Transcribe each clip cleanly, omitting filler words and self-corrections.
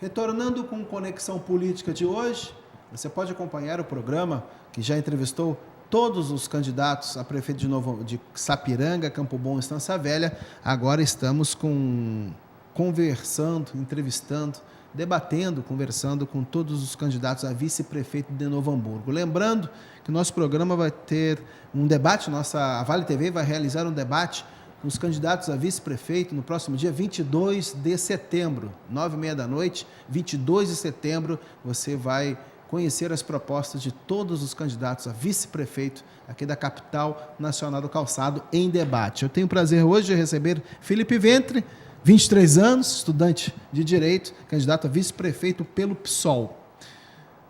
Retornando com Conexão Política de hoje, você pode acompanhar o programa que já entrevistou todos os candidatos a prefeito de Sapiranga, Campo Bom, Estância Velha. Agora estamos conversando, entrevistando, debatendo, conversando com todos os candidatos a vice-prefeito de Novo Hamburgo. Lembrando que o nosso programa vai ter um debate, a Vale TV vai realizar um debate com os candidatos a vice-prefeito no próximo dia 22 de setembro, 9h30 da noite, 22 de setembro, você vai conhecer as propostas de todos os candidatos a vice-prefeito aqui da capital nacional do calçado em debate. Eu tenho o prazer hoje de receber Felipe Ventre, 23 anos, estudante de Direito, candidato a vice-prefeito pelo PSOL.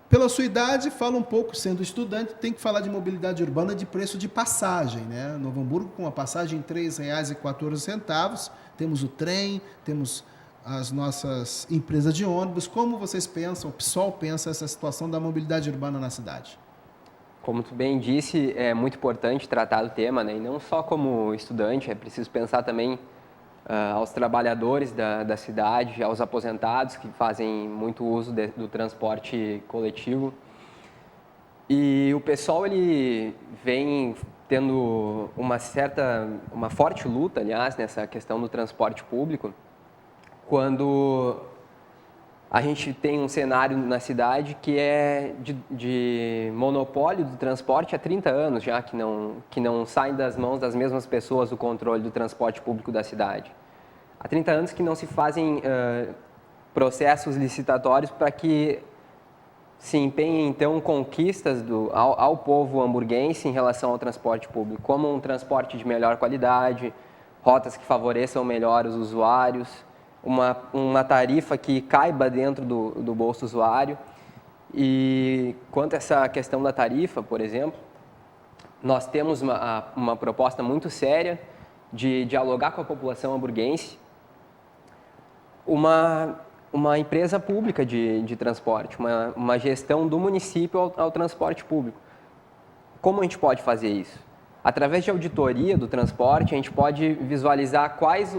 Pela sua idade, fala um pouco, sendo estudante, tem que falar de mobilidade urbana, de preço de passagem, né? Novo Hamburgo com a passagem R$ 3,14, temos o trem, temos as nossas empresas de ônibus. Como vocês pensam, o PSOL pensa essa situação da mobilidade urbana na cidade? Como tu bem disse, é muito importante tratar do tema, né? E não só como estudante, é preciso pensar também aos trabalhadores da cidade, aos aposentados que fazem muito uso do transporte coletivo. E o PSOL ele vem tendo uma forte luta, aliás, nessa questão do transporte público, quando a gente tem um cenário na cidade que é de monopólio do transporte há 30 anos já, que não saem das mãos das mesmas pessoas o controle do transporte público da cidade. Há 30 anos que não se fazem processos licitatórios para que se empenhem, então, conquistas ao povo hamburguense em relação ao transporte público, como um transporte de melhor qualidade, rotas que favoreçam melhor os usuários, uma tarifa que caiba dentro do bolso do usuário. E quanto a essa questão da tarifa, por exemplo, nós temos uma proposta muito séria de dialogar com a população hamburguense uma empresa pública de transporte, uma gestão do município ao transporte público. Como a gente pode fazer isso? Através de auditoria do transporte, a gente pode visualizar quais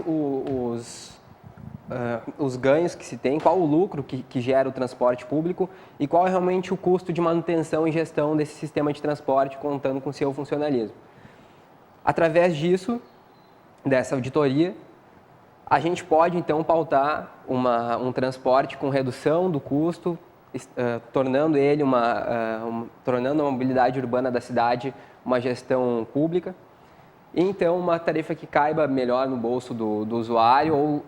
os ganhos que se tem, qual o lucro que gera o transporte público e qual é realmente o custo de manutenção e gestão desse sistema de transporte, contando com seu funcionalismo. Através disso, dessa auditoria, a gente pode, então, pautar um transporte com redução do custo, tornando tornando a mobilidade urbana da cidade uma gestão pública, e, então, uma tarifa que caiba melhor no bolso do usuário, ou,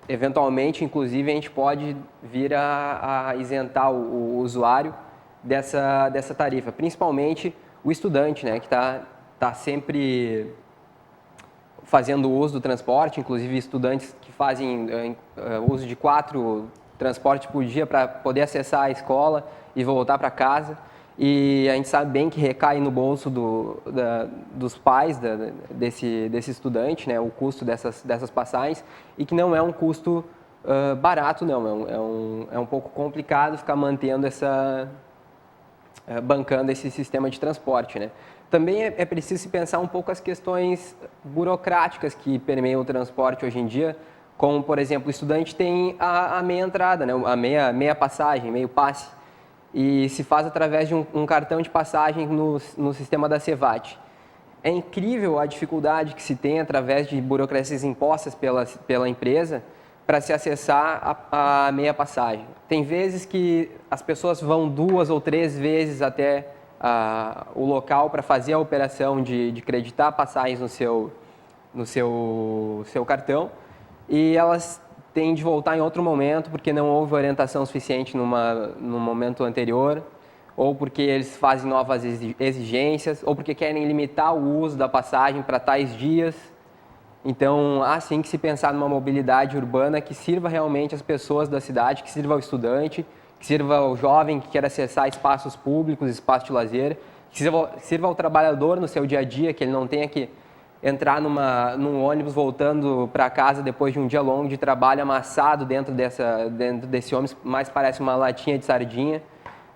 eventualmente, inclusive, a gente pode vir a isentar o usuário dessa tarifa, principalmente o estudante, né, que está sempre fazendo uso do transporte, inclusive estudantes que fazem uso de 4 transportes por dia para poder acessar a escola e voltar para casa. E a gente sabe bem que recai no bolso dos pais desse estudante, né, o custo dessas passagens, e que não é um custo barato, não. É um pouco complicado ficar mantendo bancando esse sistema de transporte, né? Também é preciso pensar um pouco as questões burocráticas que permeiam o transporte hoje em dia, como, por exemplo, o estudante tem a meia entrada, né? A meia passagem, meio passe, e se faz através de um cartão de passagem no sistema da CEVAT. É incrível a dificuldade que se tem através de burocracias impostas pela empresa para se acessar a meia passagem. Tem vezes que as pessoas vão 2 ou 3 vezes até o local para fazer a operação de creditar passagens no seu cartão, e elas têm de voltar em outro momento porque não houve orientação suficiente no momento anterior, ou porque eles fazem novas exigências, ou porque querem limitar o uso da passagem para tais dias. Então, há sim que se pensar numa mobilidade urbana que sirva realmente às pessoas da cidade, que sirva ao estudante, que sirva ao jovem que quer acessar espaços públicos, espaços de lazer, que sirva ao trabalhador no seu dia a dia, que ele não tenha que entrar num ônibus voltando para casa depois de um dia longo de trabalho amassado dentro desse ônibus, mais parece uma latinha de sardinha.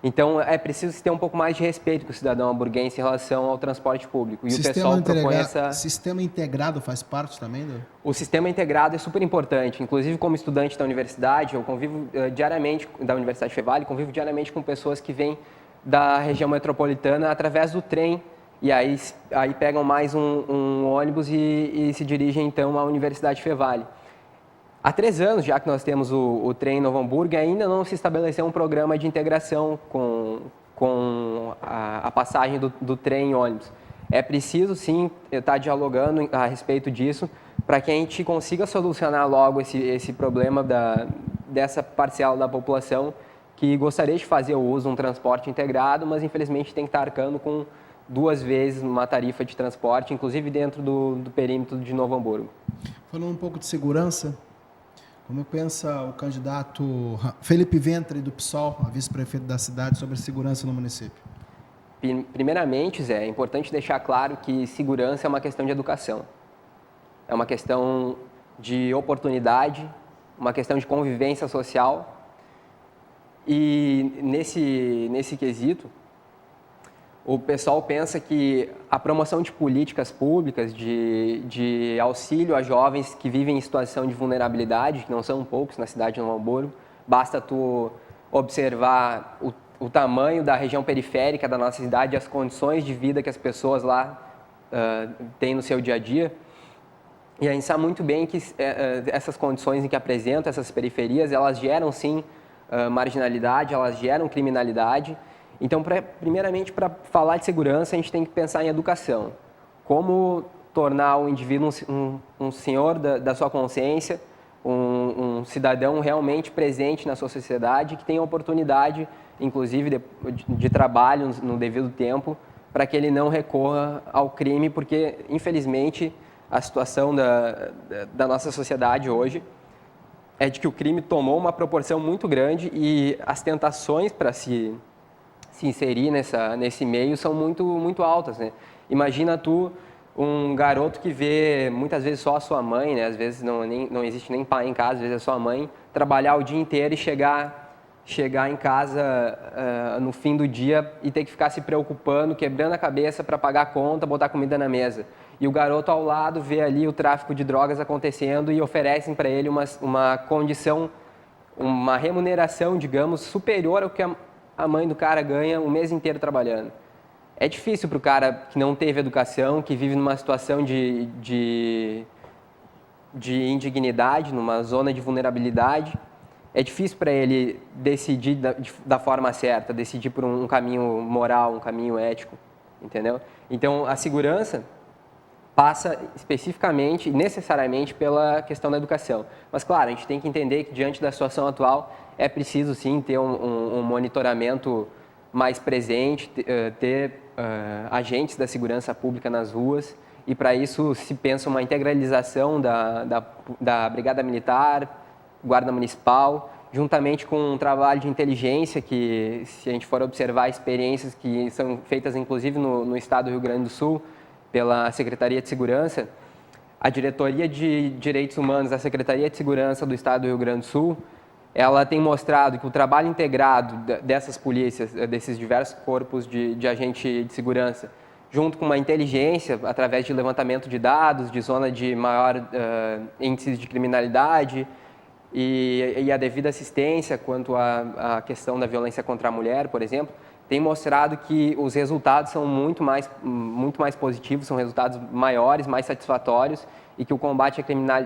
Então, é preciso ter um pouco mais de respeito com o cidadão hamburguense em relação ao transporte público. E o pessoal propõe essa... Sistema integrado faz parte também do... O sistema integrado é super importante. Inclusive, como estudante da universidade, eu convivo diariamente, da Universidade Fevale, convivo diariamente com pessoas que vêm da região metropolitana através do trem. E aí pegam mais um ônibus e se dirigem, então, à Universidade Fevale. Há 3 anos, já que nós temos o trem Novo Hamburgo, ainda não se estabeleceu um programa de integração com a passagem do trem e ônibus. É preciso, sim, estar dialogando a respeito disso para que a gente consiga solucionar logo esse problema dessa parcela da população que gostaria de fazer o uso de um transporte integrado, mas infelizmente tem que estar arcando com 2 vezes uma tarifa de transporte, inclusive dentro do perímetro de Novo Hamburgo. Falando um pouco de segurança, como pensa o candidato Felipe Ventre, do PSOL, a vice-prefeito da cidade, sobre segurança no município? Primeiramente, Zé, é importante deixar claro que segurança é uma questão de educação. É uma questão de oportunidade, uma questão de convivência social. E nesse quesito, o pessoal pensa que a promoção de políticas públicas de auxílio a jovens que vivem em situação de vulnerabilidade, que não são poucos na cidade de Novo Hamburgo, basta tu observar o tamanho da região periférica da nossa cidade, as condições de vida que as pessoas lá têm no seu dia a dia. E a gente sabe muito bem que essas condições em que apresentam essas periferias, elas geram sim marginalidade, elas geram criminalidade. Então, primeiramente, para falar de segurança, a gente tem que pensar em educação. Como tornar o indivíduo um senhor da sua consciência, um cidadão realmente presente na sua sociedade, que tenha oportunidade, inclusive, de trabalho no devido tempo, para que ele não recorra ao crime, porque, infelizmente, a situação da nossa sociedade hoje é de que o crime tomou uma proporção muito grande e as tentações para se inserir nesse meio são muito, muito altas, né? Imagina tu, um garoto que vê muitas vezes só a sua mãe, né? Às vezes não existe nem pai em casa, às vezes é só a mãe, trabalhar o dia inteiro e chegar em casa no fim do dia e ter que ficar se preocupando, quebrando a cabeça para pagar a conta, botar comida na mesa. E o garoto ao lado vê ali o tráfico de drogas acontecendo e oferecem para ele uma condição, uma remuneração, digamos, superior ao que a mãe do cara ganha o mês inteiro trabalhando. É difícil para o cara que não teve educação, que vive numa situação de indignidade, numa zona de vulnerabilidade, é difícil para ele decidir da forma certa, decidir por um caminho moral, um caminho ético, entendeu? Então, a segurança passa especificamente e necessariamente pela questão da educação. Mas, claro, a gente tem que entender que, diante da situação atual, é preciso, sim, ter um monitoramento mais presente, ter agentes da segurança pública nas ruas, e, para isso, se pensa uma integralização da Brigada Militar, Guarda Municipal, juntamente com um trabalho de inteligência que, se a gente for observar experiências que são feitas, inclusive, no estado do Rio Grande do Sul, pela Secretaria de Segurança, a Diretoria de Direitos Humanos da Secretaria de Segurança do Estado do Rio Grande do Sul, ela tem mostrado que o trabalho integrado dessas polícias, desses diversos corpos de agente de segurança, junto com uma inteligência, através de levantamento de dados, de zona de maior índice de criminalidade e a devida assistência quanto à questão da violência contra a mulher, por exemplo, tem mostrado que os resultados são muito mais positivos, são resultados maiores, mais satisfatórios, e que o combate à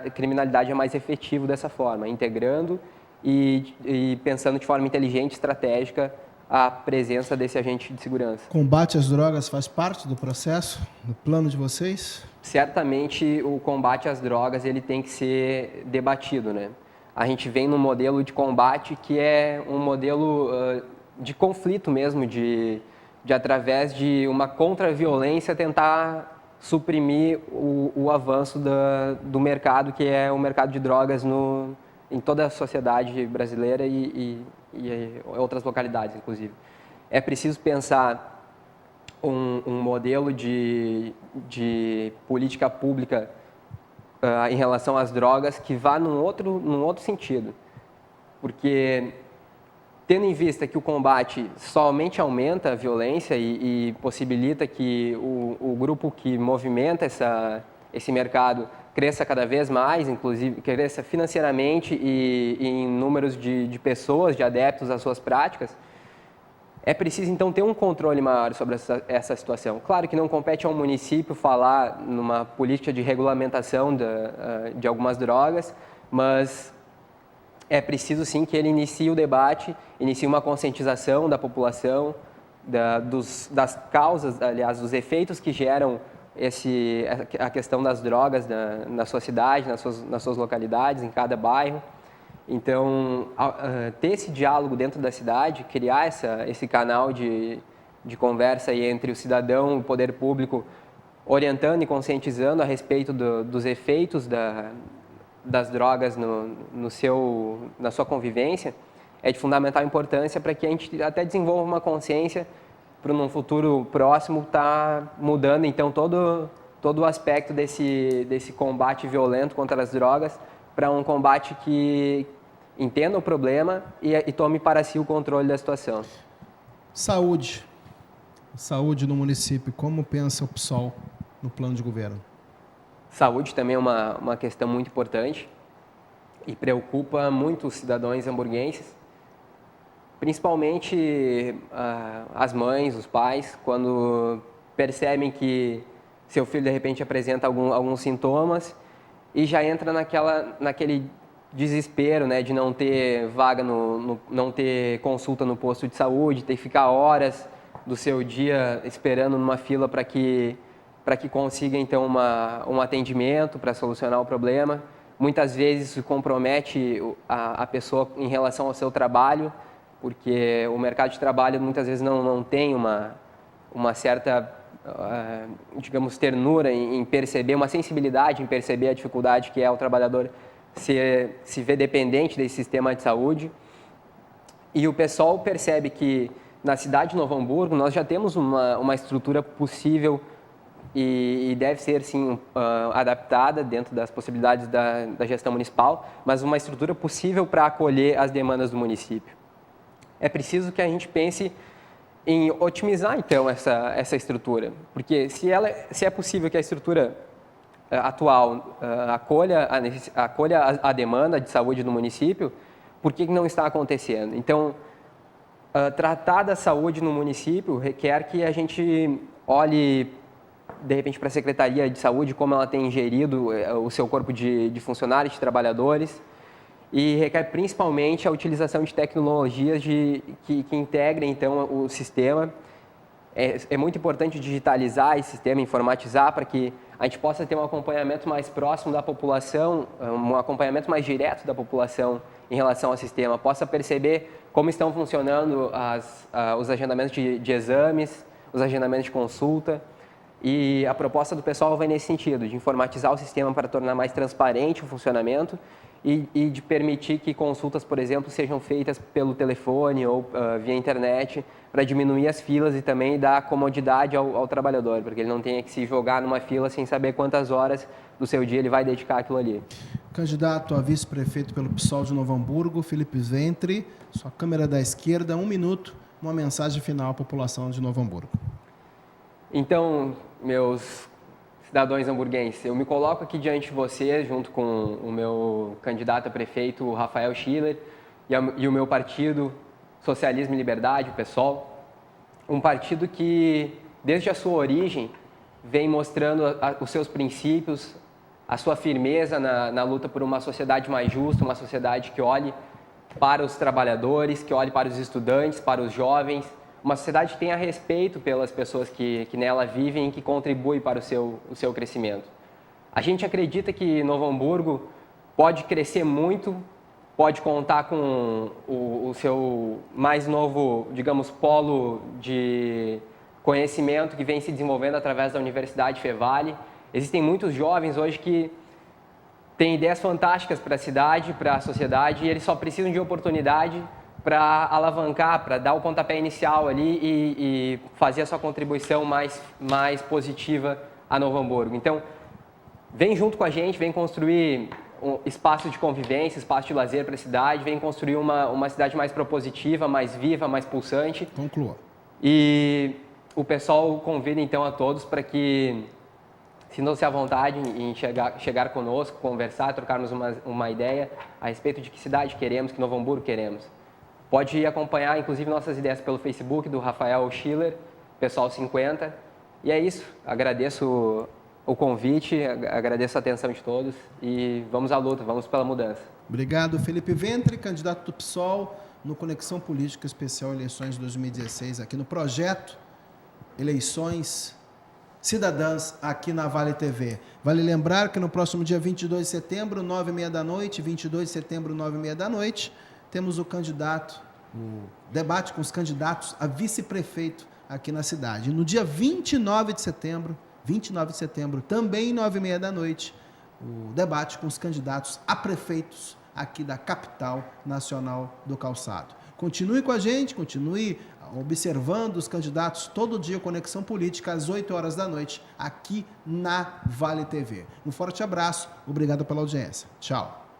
criminalidade é mais efetivo dessa forma, integrando e pensando de forma inteligente, estratégica, a presença desse agente de segurança. Combate às drogas faz parte do processo, do plano de vocês? Certamente o combate às drogas ele tem que ser debatido, né? A gente vem num modelo de combate que é um modelo de conflito mesmo, de através de uma contra-violência tentar suprimir o avanço do mercado, que é o mercado de drogas em toda a sociedade brasileira e outras localidades, inclusive. É preciso pensar um modelo de política pública em relação às drogas que vá num outro sentido, porque tendo em vista que o combate somente aumenta a violência e possibilita que o grupo que movimenta esse mercado cresça cada vez mais, inclusive cresça financeiramente e em números de pessoas, de adeptos às suas práticas, é preciso, então, ter um controle maior sobre essa situação. Claro que não compete ao município falar numa política de regulamentação de algumas drogas, mas é preciso, sim, que ele inicie o debate, inicie uma conscientização da população, das causas, aliás, dos efeitos que geram a questão das drogas na sua cidade, nas suas localidades, em cada bairro. Então, ter esse diálogo dentro da cidade, criar esse canal de conversa aí entre o cidadão e o poder público, orientando e conscientizando a respeito dos efeitos das drogas na sua convivência, é de fundamental importância para que a gente até desenvolva uma consciência para num futuro próximo estar mudando, então, todo o aspecto desse combate violento contra as drogas para um combate que entenda o problema e tome para si o controle da situação. Saúde. Saúde no município. Como pensa o PSOL no plano de governo? Saúde também é uma questão muito importante e preocupa muito os cidadãos hamburguenses, principalmente as mães, os pais, quando percebem que seu filho, de repente, apresenta alguns sintomas e já entra naquele desespero, né, de não ter vaga, não ter consulta no posto de saúde, ter que ficar horas do seu dia esperando numa fila para que consiga, então, um atendimento para solucionar o problema. Muitas vezes isso compromete a pessoa em relação ao seu trabalho, porque o mercado de trabalho muitas vezes não tem uma certa, digamos, ternura em perceber, uma sensibilidade em perceber a dificuldade que é o trabalhador se vê dependente desse sistema de saúde. E o pessoal percebe que na cidade de Novo Hamburgo nós já temos uma estrutura possível e deve ser, sim, adaptada dentro das possibilidades da gestão municipal, mas uma estrutura possível para acolher as demandas do município. É preciso que a gente pense em otimizar, então, essa estrutura, porque se é possível que a estrutura atual acolha a demanda de saúde do município, por que não está acontecendo? Então, tratar da saúde no município requer que a gente olhe, de repente, para a Secretaria de Saúde, como ela tem gerido o seu corpo de funcionários, de trabalhadores, e requer principalmente a utilização de tecnologias que integrem, então, o sistema. É muito importante digitalizar esse sistema, informatizar, para que a gente possa ter um acompanhamento mais próximo da população, um acompanhamento mais direto da população em relação ao sistema, possa perceber como estão funcionando os agendamentos de exames, os agendamentos de consulta. E a proposta do pessoal vai nesse sentido, de informatizar o sistema para tornar mais transparente o funcionamento e de permitir que consultas, por exemplo, sejam feitas pelo telefone ou via internet, para diminuir as filas e também dar comodidade ao trabalhador, porque ele não tenha que se jogar numa fila sem saber quantas horas do seu dia ele vai dedicar àquilo ali. Candidato a vice-prefeito pelo PSOL de Novo Hamburgo, Felipe Ventre, sua câmera da esquerda, 1 minuto, uma mensagem final à população de Novo Hamburgo. Então, meus cidadãos hamburguenses, eu me coloco aqui diante de vocês, junto com o meu candidato a prefeito, Rafael Schiller, e o meu partido, Socialismo e Liberdade, o PSOL, um partido que, desde a sua origem, vem mostrando os seus princípios, a sua firmeza na luta por uma sociedade mais justa, uma sociedade que olhe para os trabalhadores, que olhe para os estudantes, para os jovens, uma sociedade que tenha respeito pelas pessoas que nela vivem e que contribui para o seu crescimento. A gente acredita que Novo Hamburgo pode crescer muito, pode contar com o seu mais novo, digamos, polo de conhecimento que vem se desenvolvendo através da Universidade Fevale. Existem muitos jovens hoje que têm ideias fantásticas para a cidade, para a sociedade, e eles só precisam de oportunidade para alavancar, para dar o pontapé inicial ali e fazer a sua contribuição mais positiva a Novo Hamburgo. Então, vem junto com a gente, vem construir espaço de convivência, espaço de lazer para a cidade, vem construir uma cidade mais propositiva, mais viva, mais pulsante. Conclua. E o pessoal convida então a todos para que sintam-se à vontade em chegar conosco, conversar, trocarmos uma ideia a respeito de que cidade queremos, que Novo Hamburgo queremos. Pode acompanhar, inclusive, nossas ideias pelo Facebook do Rafael Schiller, Pessoal 50. E é isso. Agradeço o convite, agradeço a atenção de todos e vamos à luta, vamos pela mudança. Obrigado, Felipe Ventre, candidato do PSOL no Conexão Política Especial Eleições 2016, aqui no projeto Eleições Cidadãs, aqui na Vale TV. Vale lembrar que no próximo dia 22 de setembro, 9h30 da noite, 22 de setembro, 9h30 da noite, temos o debate com os candidatos a vice-prefeito aqui na cidade. No dia 29 de setembro, também 9h30 da noite, o debate com os candidatos a prefeitos aqui da capital nacional do calçado. Continue com a gente, continue observando os candidatos todo dia, Conexão Política, às 8 horas da noite, aqui na Vale TV. Um forte abraço, obrigado pela audiência. Tchau.